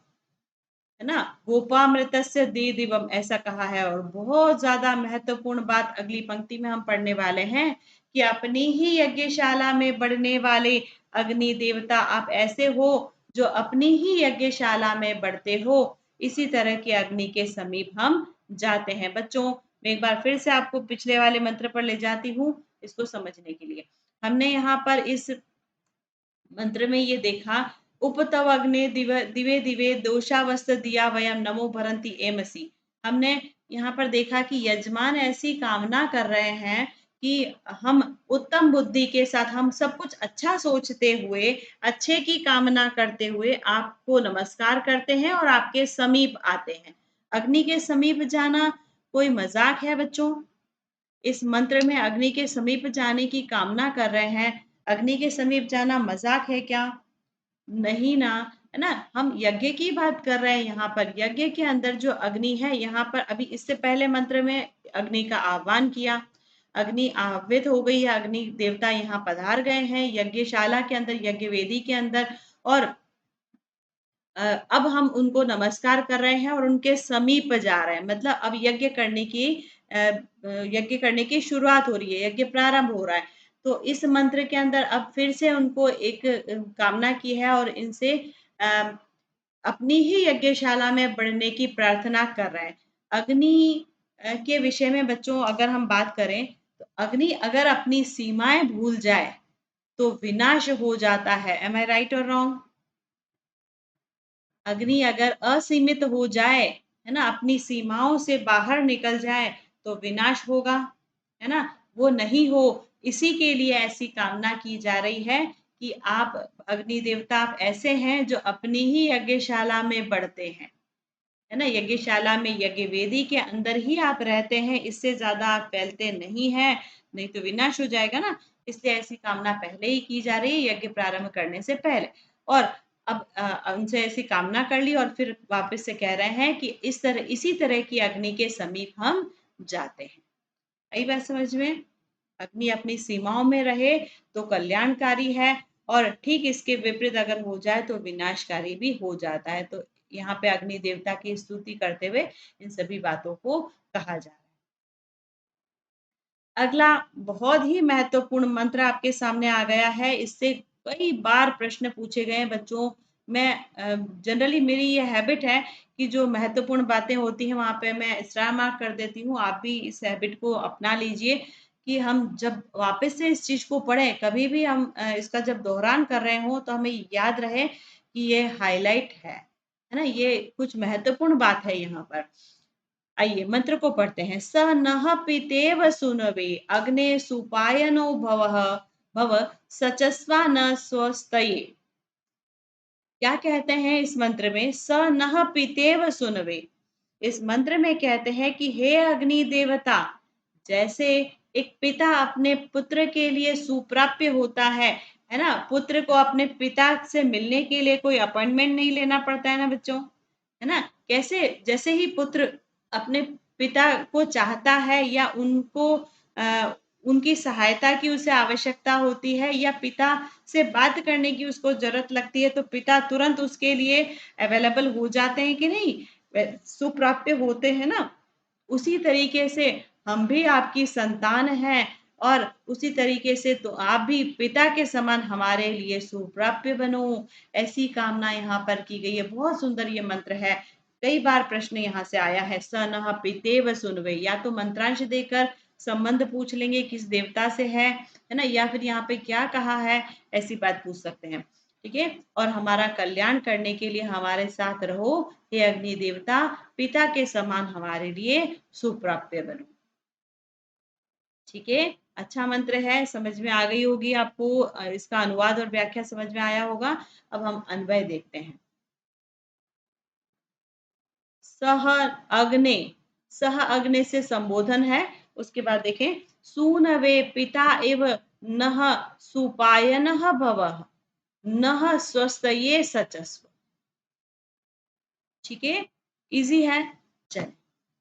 है ना, गोपामृतस्य दे दिवम ऐसा कहा है। और बहुत ज्यादा महत्वपूर्ण बात अगली पंक्ति में हम पढ़ने वाले हैं कि अपनी ही यज्ञशाला में बढ़ने वाले अग्नि देवता आप ऐसे हो जो अपनी ही यज्ञशाला में बढ़ते हो। इसी तरह के अग्नि के समीप हम जाते हैं। बच्चों, मैं एक बार फिर से आपको पिछले वाले मंत्र पर ले जाती हूँ इसको समझने के लिए। हमने यहाँ पर इस मंत्र में ये देखा, उपतव अग्ने दिवे दिवे दिवे दोषावस्त दिया वयम नमो भरंती एमसी। हमने यहाँ पर देखा कि यजमान ऐसी कामना कर रहे हैं कि हम उत्तम बुद्धि के साथ, हम सब कुछ अच्छा सोचते हुए, अच्छे की कामना करते हुए आपको नमस्कार करते हैं और आपके समीप आते हैं। अग्नि के समीप जाना कोई मजाक है बच्चों? इस मंत्र में अग्नि के समीप जाने की कामना कर रहे हैं। अग्नि के समीप जाना मजाक है क्या? नहीं ना, है ना। हम यज्ञ की बात कर रहे हैं यहाँ पर। यज्ञ के अंदर जो अग्नि है, यहाँ पर अभी इससे पहले मंत्र में अग्नि का आह्वान किया, अग्नि आह्वित हो गई है, अग्नि देवता यहाँ पधार गए हैं यज्ञशाला के अंदर, यज्ञ वेदी के अंदर। और अब हम उनको नमस्कार कर रहे हैं और उनके समीप जा रहे हैं। मतलब अब यज्ञ करने की शुरुआत हो रही है, यज्ञ प्रारंभ हो रहा है। तो इस मंत्र के अंदर अब फिर से उनको एक कामना की है और इनसे अ, अपनी ही यज्ञशाला में बढ़ने की प्रार्थना कर रहे हैं। अग्नि के विषय में बच्चों अगर हम बात करें, तो अग्नि अगर अपनी सीमाएं भूल जाए तो विनाश हो जाता है। एम आई राइट और रॉन्ग? अग्नि अगर असीमित हो जाए, है ना, अपनी सीमाओं से बाहर निकल जाए तो विनाश होगा, है ना। वो नहीं हो, इसी के लिए ऐसी कामना की जा रही है कि आप अग्नि देवता, आप ऐसे हैं जो अपनी ही यज्ञशाला में बढ़ते हैं, है ना। यज्ञशाला में, यज्ञ वेदी के अंदर ही आप रहते हैं, इससे ज्यादा आप फैलते नहीं हैं, नहीं तो विनाश हो जाएगा ना। इसलिए ऐसी कामना पहले ही की जा रही है यज्ञ प्रारंभ करने से पहले। और अब उनसे ऐसी कामना कर ली और फिर वापस से कह रहे हैं कि इसी तरह की अग्नि के समीप हम जाते हैं। आई बात समझ में? अग्नि अपनी सीमाओं में रहे तो कल्याणकारी है, और ठीक इसके विपरीत अगर हो जाए तो विनाशकारी भी हो जाता है। तो यहाँ पे अग्नि देवता की स्तुति करते हुए इन सभी बातों को कहा जा रहा है। अगला बहुत ही महत्वपूर्ण मंत्र आपके सामने आ गया है। इससे कई बार प्रश्न पूछे गए हैं बच्चों। मैं जनरली मेरी ये हैबिट है कि जो महत्वपूर्ण बातें होती हैं वहां पे मैं स्टार मार्क कर देती हूँ। आप भी इस हैबिट को अपना लीजिए कि हम जब वापस से इस चीज को पढ़ें, कभी भी हम इसका जब दोहरान कर रहे हो तो हमें याद रहे कि ये हाईलाइट है ना, ये कुछ महत्वपूर्ण बात है यहाँ पर। आइए मंत्र को पढ़ते हैं। स नः पितेव सुनवे अग्ने सुपायनो भवः भव सचस्वा न स्वस्तये। क्या कहते हैं इस मंत्र में? स नः पितेव सुनवे। इस मंत्र में कहते हैं कि हे अग्नि देवता, जैसे एक पिता अपने पुत्र के लिए सुप्राप्य होता है ना। पुत्र को अपने पिता से मिलने के लिए कोई अपॉइंटमेंट नहीं लेना पड़ता है ना बच्चों, है ना। कैसे, जैसे ही पुत्र अपने पिता को चाहता है या उनकी सहायता की उसे आवश्यकता होती है या पिता से बात करने की उसको जरूरत लगती है, तो पिता तुरंत उसके लिए अवेलेबल हो जाते हैं कि नहीं, सुप्राप्य होते हैं ना। उसी तरीके से हम भी आपकी संतान हैं और उसी तरीके से तो आप भी पिता के समान हमारे लिए सुप्राप्य बनो, ऐसी कामना यहाँ पर की गई है। बहुत सुंदर ये मंत्र है। कई बार प्रश्न यहाँ से आया है, स नः पितेव सुनवे, या तो मंत्रांश देकर संबंध पूछ लेंगे किस देवता से है ना, या फिर यहाँ पे क्या कहा है, ऐसी बात पूछ सकते हैं। ठीक है, और हमारा कल्याण करने के लिए हमारे साथ रहो हे अग्नि देवता, पिता के समान हमारे लिए सुप्राप्य बनो। ठीक है, अच्छा मंत्र है, समझ में आ गई होगी आपको, इसका अनुवाद और व्याख्या समझ में आया होगा। अब हम अन्वय देखते हैं। सह अग्ने, सह अग्ने से संबोधन है। उसके बाद देखें, सूनवे पिता एव नः सुपायनः भवः नः स्वस्तये सचस्व। ठीक है, इजी है। चलिए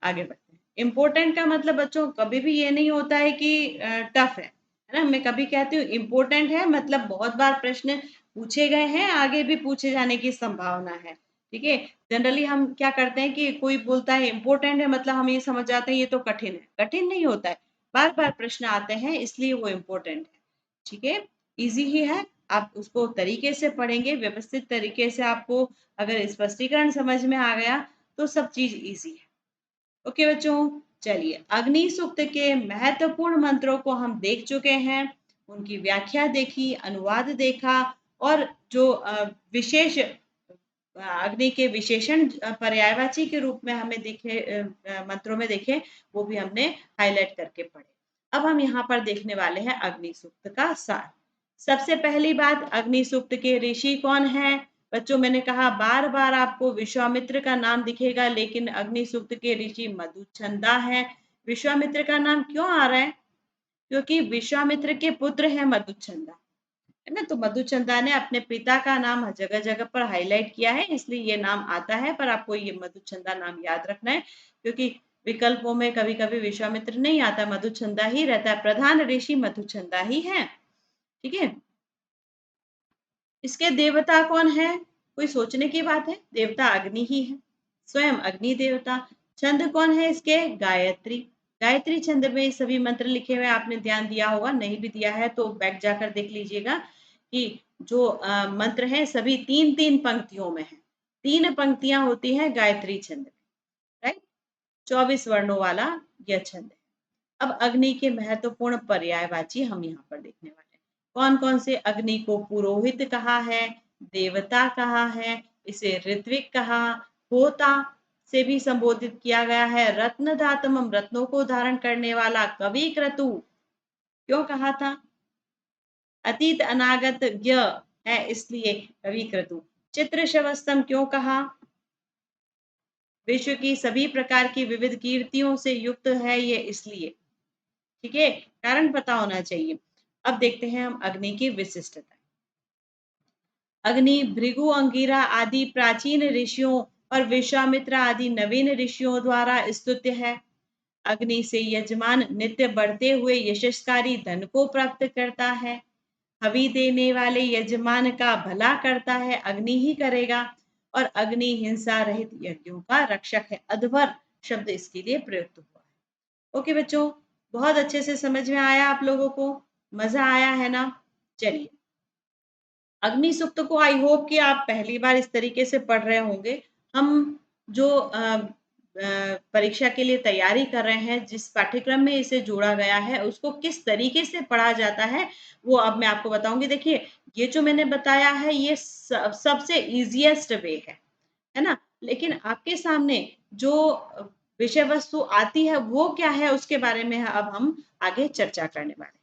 आगे बढ़ते हैं। इम्पोर्टेंट का मतलब बच्चों कभी भी ये नहीं होता है कि टफ है ना। मैं कभी कहती हूँ इम्पोर्टेंट है मतलब बहुत बार प्रश्न पूछे गए हैं, आगे भी पूछे जाने की संभावना है। ठीक है, जनरली हम क्या करते हैं कि कोई बोलता है इम्पोर्टेंट है मतलब हम ये समझ जाते हैं ये तो कठिन है। कठिन नहीं होता है, बार बार प्रश्न आते हैं इसलिए वो इम्पोर्टेंट है। ठीक है, इजी ही है। आप उसको तरीके से पढ़ेंगे, व्यवस्थित तरीके से, आपको अगर स्पष्टीकरण समझ में आ गया तो सब चीज इजी है। ओके बच्चों, चलिए अग्नि सूक्त के महत्वपूर्ण मंत्रों को हम देख चुके हैं, उनकी व्याख्या देखी, अनुवाद देखा, और जो विशेष अग्नि के विशेषण पर्यायवाची के रूप में हमें दिखे, मंत्रों में देखे, वो भी हमने हाईलाइट करके पढ़े। अब हम यहाँ पर देखने वाले हैं अग्नि सूक्त का सार। सबसे पहली बात, अग्नि सूक्त के ऋषि कौन है? बच्चों मैंने कहा बार बार आपको विश्वामित्र का नाम दिखेगा, लेकिन अग्नि सूक्त के ऋषि मधुचंदा है। विश्वामित्र का नाम क्यों आ रहा है? क्योंकि विश्वामित्र के पुत्र है मधुचंदा, है ना। तो मधुचंदा ने अपने पिता का नाम जगह जगह पर हाईलाइट किया है, इसलिए ये नाम आता है। पर आपको ये मधुचंदा नाम याद रखना है, क्योंकि विकल्पों में कभी कभी विश्वामित्र नहीं आता, मधुचंदा ही रहता है। प्रधान ऋषि मधुचंदा ही है। ठीक है, इसके देवता कौन है? कोई सोचने की बात है, देवता अग्नि ही है, स्वयं अग्नि देवता। छंद कौन है इसके? गायत्री। गायत्री छंद में सभी मंत्र लिखे हुए, आपने ध्यान दिया होगा, नहीं भी दिया है तो बैक जाकर देख लीजिएगा कि जो मंत्र हैं सभी तीन तीन पंक्तियों में है। तीन पंक्तियां होती हैं गायत्री छंद में, राइट। 24 वर्णों वाला यह छंद है। अब अग्नि के महत्वपूर्ण पर्यायवाची हम यहाँ पर देखने वाले हैं। कौन कौन से? अग्नि को पुरोहित कहा है, देवता कहा है, इसे ऋत्विक कहा, होता से भी संबोधित किया गया है, रत्न धातमम, रत्नों को धारण करने वाला, कवि क्रतु क्यों कहा था? अतीत अनागत ज्ञ है इसलिए कवि क्रतु। चित्र शवस्तम क्यों कहा? विश्व की सभी प्रकार की विविध कीर्तियों से युक्त है ये इसलिए। ठीक है, कारण पता होना चाहिए। अब देखते हैं हम अग्नि की विशिष्टता। अग्नि भृगु, अंगिरा आदि प्राचीन ऋषियों और विश्वामित्र आदि नवीन ऋषियों द्वारा स्तुत्य है। अग्नि से यजमान नित्य बढ़ते हुए यशस्कारी धन को प्राप्त करता है। हवि देने वाले यजमान का भला करता है, अग्नि ही करेगा। और अग्नि हिंसा रहित यज्ञों का रक्षक है। अध्वर शब्द इसके लिए प्रयुक्त हुआ है। ओके बच्चों, बहुत अच्छे से समझ में आया आप लोगों को? मजा आया है ना? चलिए, अग्नि सूक्त को आई होप कि आप पहली बार इस तरीके से पढ़ रहे होंगे। हम जो परीक्षा के लिए तैयारी कर रहे हैं, जिस पाठ्यक्रम में इसे जोड़ा गया है, उसको किस तरीके से पढ़ा जाता है वो अब मैं आपको बताऊंगी। देखिए, ये जो मैंने बताया है ये सबसे इजीएस्ट वे है ना। लेकिन आपके सामने जो विषय वस्तु आती है वो क्या है, उसके बारे में अब हम आगे चर्चा करने वाले हैं।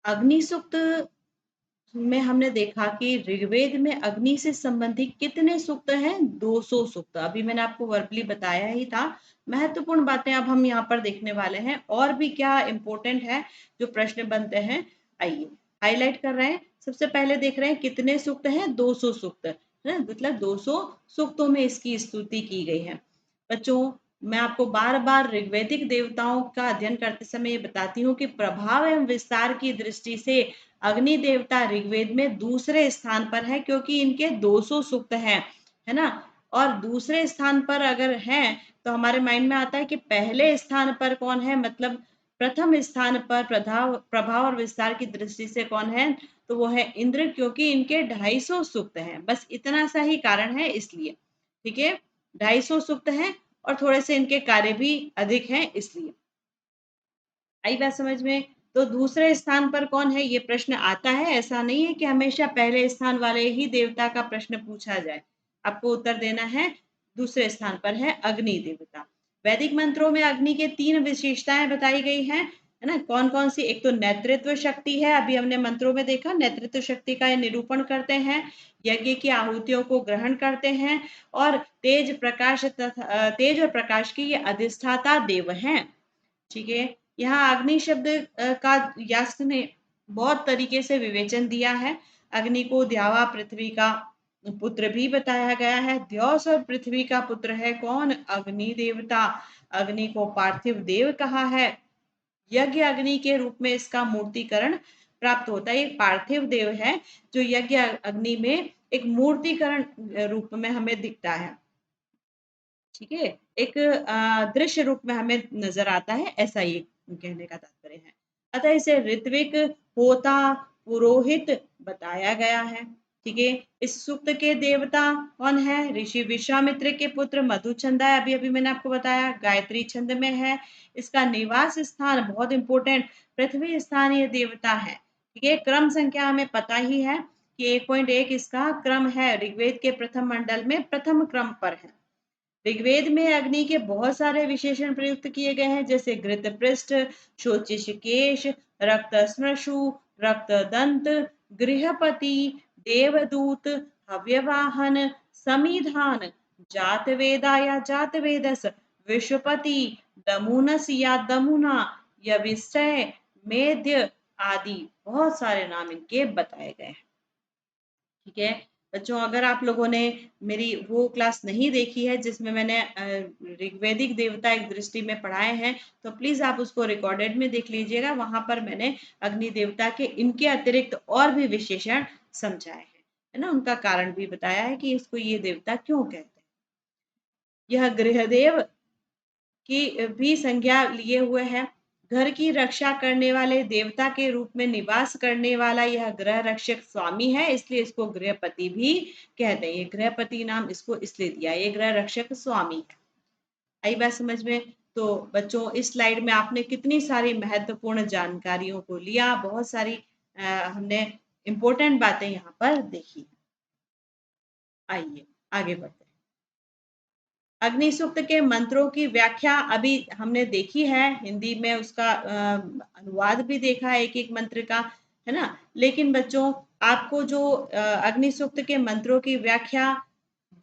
अग्नि सूक्त में हमने देखा कि ऋग्वेद में अग्नि से संबंधित कितने सूक्त हैं? 200 सूक्त। अभी मैंने आपको वर्बली बताया ही था। महत्वपूर्ण बातें अब हम यहाँ पर देखने वाले हैं, और भी क्या इंपॉर्टेंट है जो प्रश्न बनते हैं, आइए हाईलाइट कर रहे हैं। सबसे पहले देख रहे हैं कितने सूक्त हैं? 200 सूक्त है, मतलब 200 सूक्तों में इसकी स्तुति की गई है। बच्चों, मैं आपको बार बार ऋग्वैदिक देवताओं का अध्ययन करते समय ये बताती हूँ कि प्रभाव एवं विस्तार की दृष्टि से अग्नि देवता ऋग्वेद में दूसरे स्थान पर है, क्योंकि इनके 200 सूक्त हैं, है ना। और दूसरे स्थान पर अगर हैं तो हमारे माइंड में आता है कि पहले स्थान पर कौन है, मतलब प्रथम स्थान पर प्रभाव और विस्तार की दृष्टि से कौन है, तो वो है इंद्र, क्योंकि इनके 250 सूक्त हैं, बस इतना सा ही कारण है इसलिए। ठीक है, 250 सूक्त हैं और थोड़े से इनके कार्य भी अधिक हैं इसलिए। आई बात समझ में? तो दूसरे स्थान पर कौन है, ये प्रश्न आता है। ऐसा नहीं है कि हमेशा पहले स्थान वाले ही देवता का प्रश्न पूछा जाए, आपको उत्तर देना है। दूसरे स्थान पर है अग्नि देवता। वैदिक मंत्रों में अग्नि के 3 विशेषताएं बताई गई हैं, है ना। कौन कौन सी? एक तो नेतृत्व शक्ति है, अभी हमने मंत्रों में देखा, नेतृत्व शक्ति का निरूपण करते हैं, यज्ञ की आहुतियों को ग्रहण करते हैं, और तेज और प्रकाश की ये अधिष्ठाता देव हैं। ठीक है, यहाँ अग्नि शब्द का यास्क ने बहुत तरीके से विवेचन दिया है। अग्नि को द्यावा पृथ्वी का पुत्र भी बताया गया है। द्यौस और पृथ्वी का पुत्र है कौन? अग्नि देवता। अग्नि को पार्थिव देव कहा है। यज्ञ अग्नि के रूप में इसका मूर्तिकरण प्राप्त होता है। एक पार्थिव देव है जो यज्ञ अग्नि में एक मूर्तिकरण रूप में हमें दिखता है। ठीक है, एक दृश्य रूप में हमें नजर आता है, ऐसा ये कहने का तात्पर्य है। अतः इसे ऋत्विक, होता, पुरोहित बताया गया है। ठीक है, इस सूक्त के देवता कौन है? ऋषि विश्वामित्र के पुत्र मधुचंदा है, अभी अभी मैंने आपको बताया, गायत्री छंद में है। इसका निवास स्थान बहुत इंपॉर्टेंट, पृथ्वी स्थानीय देवता है। ठीक है, क्रम संख्या हमें पता ही है कि 1.1 इसका क्रम है, ऋग्वेद के प्रथम मंडल में प्रथम क्रम पर है। ऋग्वेद में अग्नि के बहुत सारे विशेषण प्रयुक्त किए गए हैं, जैसे घृतपृष्ठ, शोचिषकेश, रक्त स्मृशु, रक्त दंत, गृहपति, देवदूत, हव्यवाहन, समीधान, जातवेदा या जातवेदस, विश्वपति, दमुनस या दमुना, यविष्टय, मेध्य आदि बहुत सारे नाम इनके बताए गए हैं। ठीक है बच्चों, अगर आप लोगों ने मेरी वो क्लास नहीं देखी है जिसमें मैंने ऋग्वेदिक देवता एक दृष्टि में पढ़ाए हैं, तो प्लीज आप उसको रिकॉर्डेड में देख लीजिएगा। वहां पर मैंने अग्नि देवता के इनके अतिरिक्त और भी विशेषण समझाए हैं, है ना, उनका कारण भी बताया है कि इसको ये देवता क्यों कहते हैं। यह गृहदेव की भी संज्ञा लिए हुए है। घर की रक्षा करने वाले देवता के रूप में निवास करने वाला यह ग्रह रक्षक स्वामी है, इसलिए इसको गृहपति भी कहते हैं। ये गृहपति नाम इसको इसलिए दिया, ये ग्रह रक्षक स्वामी है। आई बात समझ में? तो बच्चों, इस स्लाइड में आपने कितनी सारी महत्वपूर्ण जानकारियों को लिया, बहुत सारी हमने इंपॉर्टेंट बातें यहाँ पर देखी। आइए आगे बढ़ते हैं। अग्नि सूक्त के मंत्रों की व्याख्या अभी हमने देखी है, हिंदी में उसका अनुवाद भी देखा है एक एक मंत्र का, है ना। लेकिन बच्चों, आपको जो अग्नि सूक्त के मंत्रों की व्याख्या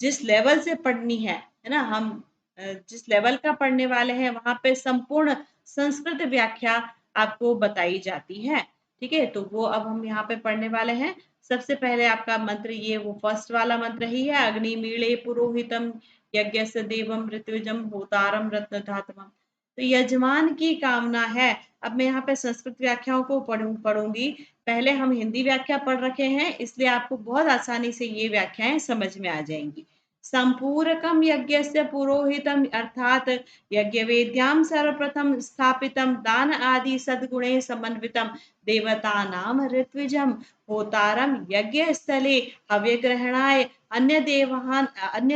जिस लेवल से पढ़नी है ना, हम जिस लेवल का पढ़ने वाले हैं, वहां पे संपूर्ण संस्कृत व्याख्या आपको बताई जाती है। ठीक है, तो वो अब हम यहाँ पे पढ़ने वाले हैं। सबसे पहले आपका मंत्र, ये वो फर्स्ट वाला मंत्र ही है, अग्नि मीले पुरोहितम यज्ञस्य देवम ऋत्विजम होतारम रत्न धातवम। तो यजमान की कामना है। अब मैं यहाँ पे संस्कृत व्याख्याओं को पढ़ूंगी। पहले हम हिंदी व्याख्या पढ़ रखे हैं, इसलिए आपको बहुत आसानी से ये व्याख्याएं समझ में आ जाएंगी। संपूरकम यज्ञस्य पुरोहितम अर्थात यज्ञ वेद्याम सर्वप्रथम स्थापितम दान आदि सद्गुणे समन्वितम देवता नाम ऋत्विजम होतारम यज्ञ स्थले हव्य ग्रहणाय अन्य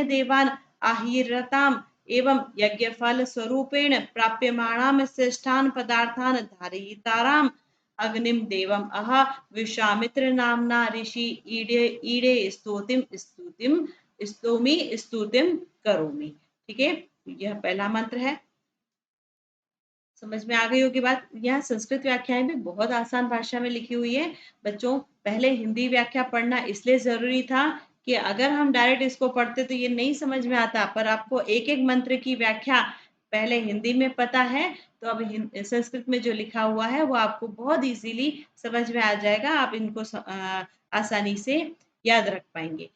देवान आहिरताम एवं यज्ञ फल स्वरूपेण प्राप्यमाणाम श्रेष्ठान पदार्थान धारयिताराम अग्निम देवम अह विश्वामित्र नामना ऋषि ईडे ईडे स्तोमी स्तुतिम करोमि। ठीक है, यह पहला मंत्र है। समझ में आ गई होगी बात। यहाँ संस्कृत व्याख्याएं भी बहुत आसान भाषा में लिखी हुई है। बच्चों, पहले हिंदी व्याख्या पढ़ना इसलिए जरूरी था कि अगर हम डायरेक्ट इसको पढ़ते तो ये नहीं समझ में आता, पर आपको एक एक मंत्र की व्याख्या पहले हिंदी में पता है, तो अब संस्कृत में जो लिखा हुआ है वो आपको बहुत इजीली समझ में आ जाएगा, आप इनको आसानी से याद रख पाएंगे।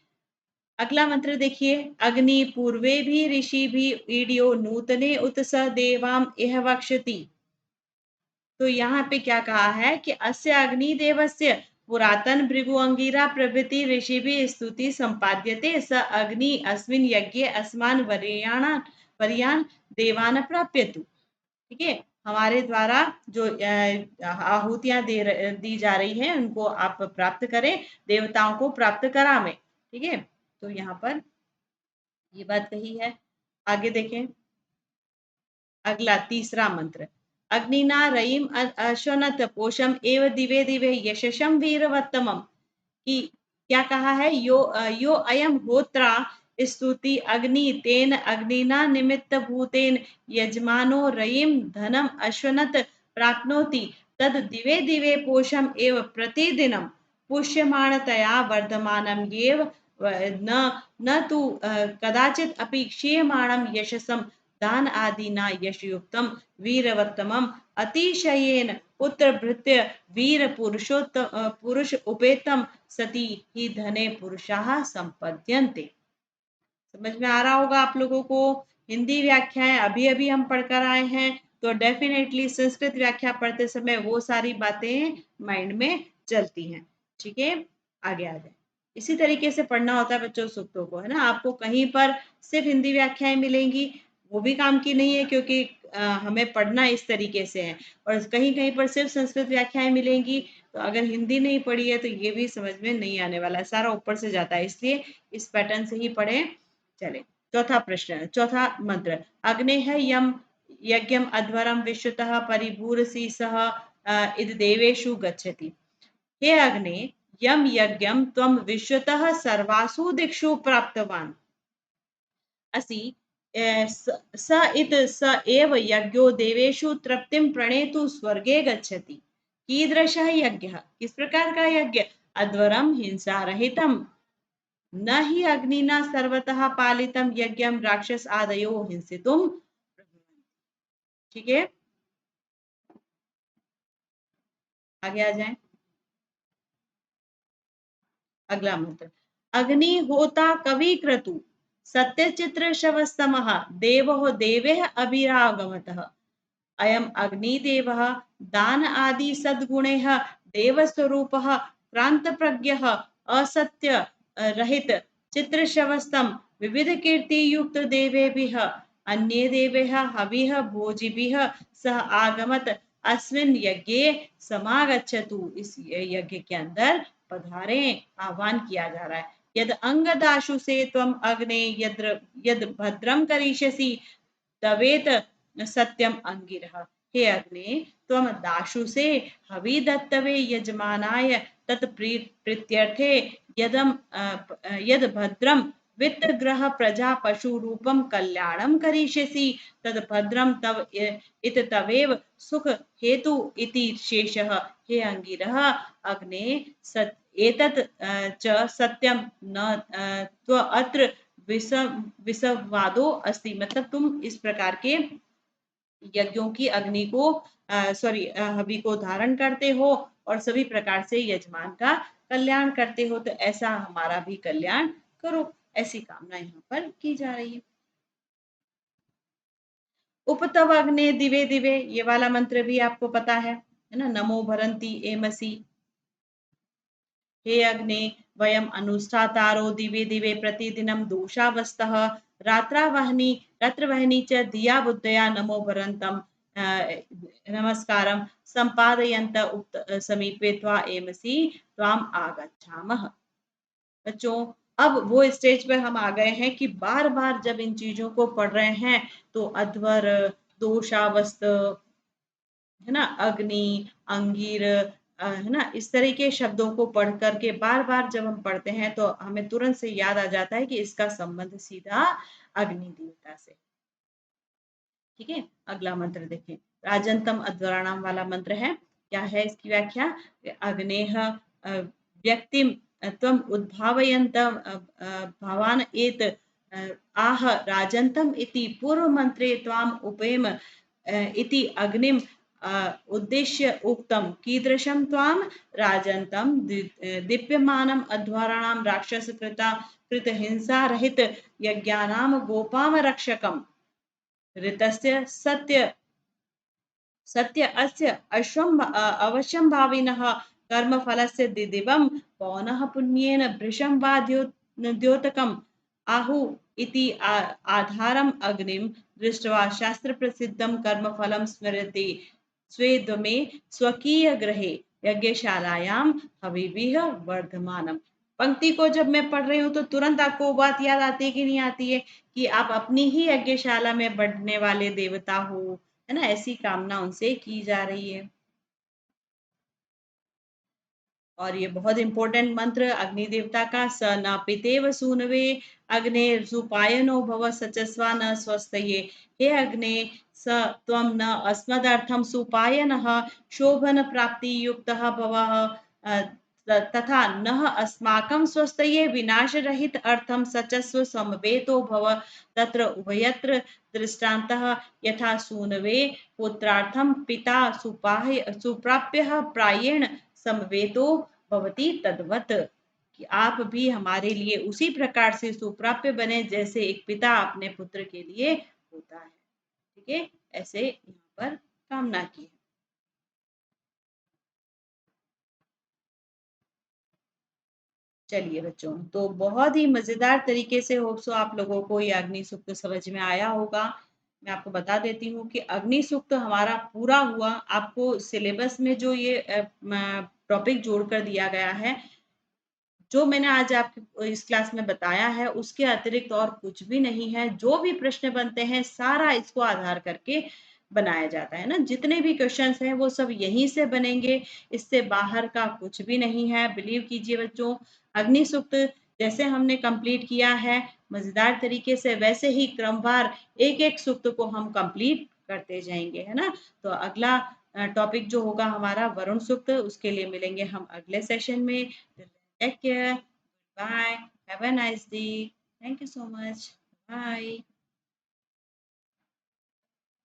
अगला मंत्र देखिए, अग्नि पूर्वे भी ऋषि भी ईडियो नूतने उत स देवाम इह वक्षति। तो यहाँ पे क्या कहा है कि अस्य अग्नि देवस्य पुरातन भृगु अंगिरा प्रभृति ऋषि भी स्तुति संपाद्यते स अग्नि अस्मिन यज्ञे अस्मान वरियान देवान प्राप्यतु। ठीक है, हमारे द्वारा जो आहुतियां दी जा रही हैं उनको आप प्राप्त करें, देवताओं को प्राप्त करावें। ठीक है, तो यहाँ पर ये बात कही है। आगे देखें, अगला तीसरा मंत्र, अग्निना रयिम अश्वनत पोषम एव दिवे दिवे यशसम वीरवत्तमम, कि क्या कहा है, यो अयम होत्रा स्तुति अग्नि तेन अग्निना निमित्त भूतेन यजमानो रयिम धनम अश्वनत प्राप्नोति तद दिवे दिवे पोषम एव प्रतिदिनम पुष्यमाणतया वर्धमानम येव न न तु कदाचित अपि क्षीयमाणम यशसम दान आदिना यशयुक्तम वीरवत्तमम अतिशयेन पुत्रभृत्य वीर पुरुष उपेतम सती ही धने पुरुषाः संपद्यन्ते। समझ में आ रहा होगा आप लोगों को। हिंदी व्याख्याएं अभी अभी हम पढ़कर आए हैं, तो डेफिनेटली संस्कृत व्याख्या पढ़ते समय वो सारी बातें माइंड में चलती हैं। ठीक है, आगे आ जाए। इसी तरीके से पढ़ना होता है बच्चों सूक्तों को, है ना। आपको कहीं पर सिर्फ हिंदी व्याख्याएं मिलेंगी, वो भी काम की नहीं है, क्योंकि हमें पढ़ना इस तरीके से है। और कहीं कहीं पर सिर्फ संस्कृत व्याख्याएं मिलेंगी, तो अगर हिंदी नहीं पढ़ी है तो ये भी समझ में नहीं आने वाला है, सारा ऊपर से जाता है। इसलिए इस पैटर्न से ही पढ़ें। चले, चौथा प्रश्न, चौथा मंत्र, अग्नेः यम यज्ञम अध्वरम विश्वतः परिभूरसी सह इद देवेषु गच्छति। हे अग्ने, यम यज्ञम त्वं विश्वतः सर्वासु दिक्षु प्राप्तवान् असि, स इत स एव यज्ञो देवेषु तृप्तिं प्रणेतु स्वर्गे गच्छति। कीदृशः यज्ञः, किस प्रकार का यज्ञ, अध्वरम हिंसा रहितम, न हि अग्निना सर्वतः पालितम यज्ञम राक्षस आदयो हिंसितुम। ठीक है, आगे आ जाएं। अगला मंत्र, अग्नि होता कवि क्रतु सत्य चित्र शवस्तमः देवो देवेः अभिरागमतः। अयम अग्निदेवः दान आदि सद्गुणैः देवस्वरूपः क्रांत प्रज्ञः असत्य रहित चित्रशवस्तम विविध कीर्ति युक्त देवेभिः अन्ये देवेः हविः भोजिभिः सह आगमत अस्मिन् यज्ञे समागच्छतु। इस यज्ञ के अंदर पधारे, आह्वान किया जा रहा है। यद अंगदाशु से त्वम अग्ने यद भद्रम करिष्यसि तवेत सत्यम अंगिरः। हे अग्ने, त्वम दाशु से हवि दत्तवे यजमानाय तत्प्रीत्यर्थे यद भद्रम वित्त ग्रह प्रजा पशु रूपम कल्याणम करिष्यसि तद भद्रम तव इत तवेव सुख हेतु इति शेषः। हे अंगिरः, अग्ने एतत् च सत्यम न त्व अत्र विसंवादो अस्ति। मतलब तुम इस प्रकार के यज्ञों की अग्नि को हवि को धारण करते हो और सभी प्रकार से यजमान का कल्याण करते हो, तो ऐसा हमारा भी कल्याण करो, ऐसी कामना यहाँ पर की जा रही है। उपतव अग्ने दिवे दिवे, ये वाला मंत्र भी आपको पता है ना, नमो भरंती एमसी। हे अग्ने, वयम अनुष्ठातारो दिवे दिवे प्रतिदिनं दोषावस्तः रात्रवहनी च धिया बुद्धया नमो भरंतम नमस्कारम संपादयन्त उक्त समीपे त्वा एमसी त्वाम आगच्छामः। बच्चों, अब वो स्टेज पे हम आ गए हैं कि बार बार जब इन चीजों को पढ़ रहे हैं तो अध्वर, दोषावस्त, है ना, अग्नि, अंगीर, है ना, इस तरह के शब्दों को पढ़ करके बार बार जब हम पढ़ते हैं तो हमें तुरंत से याद आ जाता है कि इसका संबंध सीधा अग्नि देवता से। ठीक है, अगला मंत्र देखें, राजंतम अध्वराणाम वाला मंत्र है। क्या है इसकी व्याख्या, अग्नेह व्यक्तिम त्वम उद्भावयन्त भवान एत आह राजंतम इति पूर्व मंत्रे त्वाम उपेम इति अग्निम उद्देश्य उक्तम कीदृशम त्वाम राजंतम दीप्यमानम अध्वराणाम राक्षस कृत हिंसा रहित यज्ञानाम गोपाम रक्षकम ऋतस्य सत्य अस्य अवश्यं भाविनः कर्मफलस्य दिदिवं पौनः पुण्येन भृशं वा द्योतकम् आहु इति आधारम अग्निम दृष्ट्वा शास्त्र प्रसिद्धम कर्मफलम स्मरति स्वेदमे स्वकीय गृहे यज्ञशालायाम हविभिः वर्धमानम। पंक्ति को जब मैं पढ़ रही हूँ तो तुरंत आपको वो बात याद आती है कि नहीं आती है कि आप अपनी ही यज्ञशाला में बढ़ने वाले देवता हो, है ना, ऐसी कामना उनसे की जा रही है। और ये बहुत इंपॉर्टेंट मंत्र अग्नि देवता का, स न पितेव सूनवे अग्ने सुपायनो भव सचस्वा न स्वस्तये। हे अग्ने स त्वं न अस्मदर्थं सुपायनः शोभन प्राप्ति युक्तः भव तथा न अस्माकं स्वस्तये विनाश रहित अर्थम सचस्व समवेतो भव तत्र उभयत्र दृष्टान्तः यथा सूनवे पुत्रार्थम पिता सुपाह्य सुप्राप्य प्रायेण समवेतो भवति तद्वत्, कि आप भी हमारे लिए उसी प्रकार से सुप्राप्य बने जैसे एक पिता अपने पुत्र के लिए होता है। ठीक है, ऐसे यहाँ पर कामना की है। चलिए बच्चों, तो बहुत ही मजेदार तरीके से होप सो आप लोगों को ये अग्नि सूक्त समझ में आया होगा। मैं आपको बता देती हूँ कि अग्नि सूक्त हमारा पूरा हुआ। आपको सिलेबस में जो ये टॉपिक जोड़कर दिया गया है, जो मैंने आज आपको इस क्लास में बताया है, उसके अतिरिक्त और कुछ भी नहीं है। जो भी प्रश्न बनते हैं सारा इसको आधार करके बनाया जाता है ना, जितने भी क्वेश्चंस हैं वो सब यहीं से बनेंगे, इससे बाहर का कुछ भी नहीं है। बिलीव कीजिए बच्चों, अग्नि सूक्त जैसे हमने कंप्लीट किया है मजेदार तरीके से, वैसे ही क्रमवार एक एक सूक्त को हम कंप्लीट करते जाएंगे, है ना। तो अगला टॉपिक जो होगा हमारा वरुण सूक्त, उसके लिए मिलेंगे हम अगले सेशन में। Take care. Bye. Have a nice day. Thank you so much. Bye.